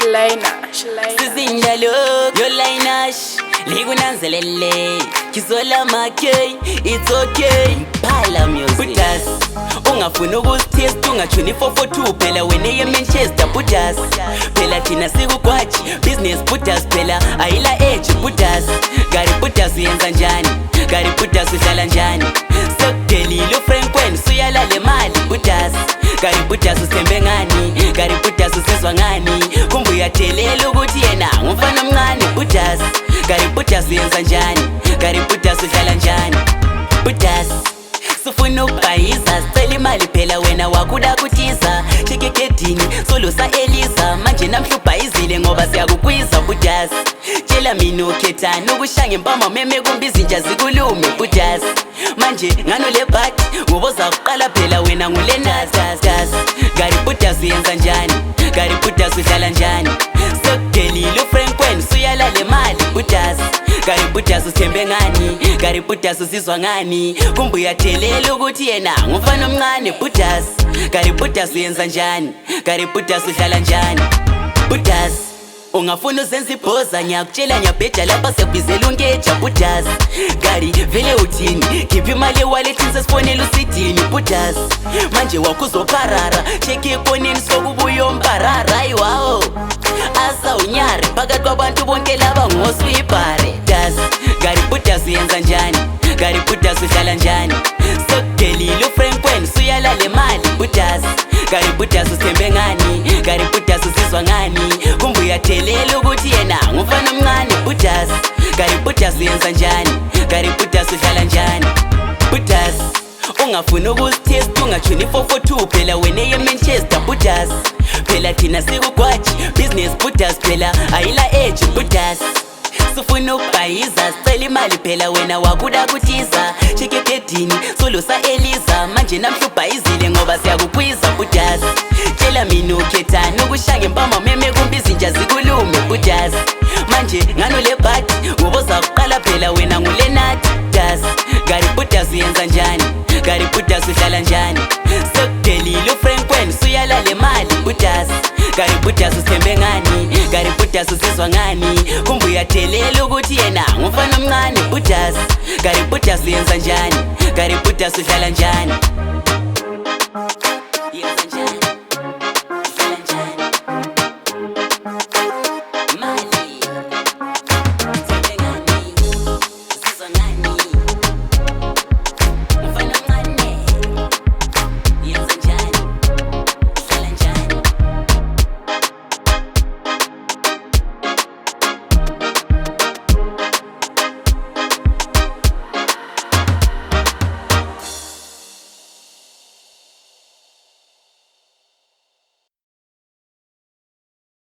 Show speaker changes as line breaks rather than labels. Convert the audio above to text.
Laynash.
Sizinjalo, yo Laynash. Likunanzelele, Khizola makey, it's okay. Impala music. Bhudaz, ungafuna ukusitest ungatshoni 442 phela wena eManchester Bhudaz. Phela thina sikugwaji, business Bhudaz phela ayila edge Bhudaz. Gari Bhudaz uyenzanjani, Gari Bhudaz uhlala njani. Sokudelile ufrank wena suyala le mali Bhudaz. Gari Bhudaz usembe ngani, Gari Bhudaz usizwa ngani. Kumbe uyathelela ukuthi yena ngumfana omncane Bhudaz. Gari Bhudaz uyenzanjani, Gari Bhudaz uhlala njani. Bhudaz sufuna ukubhayiza, sicela imali phela wena wakuda kutiza. Sheke gedini solusa Eliza, manje namhla ubhayizile ngoba siyakugwiza Bhudaz. Tshela mina ukhethani ukushaya impama meme kumbe izinja zikulume Bhudaz. Manje ngano le bhadi ngoboza kuqala phela wena nguLaynash. Gari Bhudaz uyenzanjani, Gari Bhudaz uhlala njani. Sokudelile ufrank wena suyala le mali Bhudaz. Gari Bhudaz uthembe ngani, Gari Bhudaz usizwa ngani. Kumbe uyathelela ukuthi yena ngumfana omncane Bhudaz. Gari Bhudaz uyenzanjani, Gari Bhudaz uhlala njani. Bhudaz ungafuna uzenza ibhoza, ngiyakutshela ngiyabheja lapha sekubizela ungeja Bhudaz. Gari vele uthini, khipha imali ewalethini sesifonela usidini Bhudaz. Manje wakho uzopharara, check efonini sokubuya umparara. Ayiwawo asa unyare phakathi kwabantu bonke laba ngoswibhare Bhudaz. Gari Bhudaz uyenzanjani, Gari Bhudaz uhlala njani. Sokudelile ufrank wena suyala le mali Bhudaz. Gari Bhudaz usembe ngani, Gari Bhudaz usizwa ngani. Kumbe uyathelela ukuthi yena ngumfana omncane Bhudaz. Gari Bhudaz uyenzanjani, Gari Bhudaz uhlala njani. Bhudaz ungafuna ukusitest ungatshoni 442 phela wena eManchester Bhudaz. Phela thina sikugwaji, business Bhudaz phela ayila edge Bhudaz. Sufuna ukubhayiza, sicela imali phela wena wakuda kutiza. Sheke gedini solusa Eliza, manje namhla ubhayizile ngoba siyakugwiza Bhudaz. Tshela mina ukhethani ukushaya impama meme kumbe izinja zikulume Bhudaz. Manje ngano le bhadi ngoboza kuqala phela wena nguLaynash. Gari Bhudaz uyenzanjani, Gari Bhudaz uhlala njani. Sokudelile ufrank wena suyala le mali Bhudaz. Gari Bhudaz usembe ngani, Gari Bhudaz usizwa ngani. Kumbe uyathelela ukuthi yena ngumfana omncane Bhudaz. Gari Bhudaz uyenzanjani, Gari Bhudaz uhlala njani.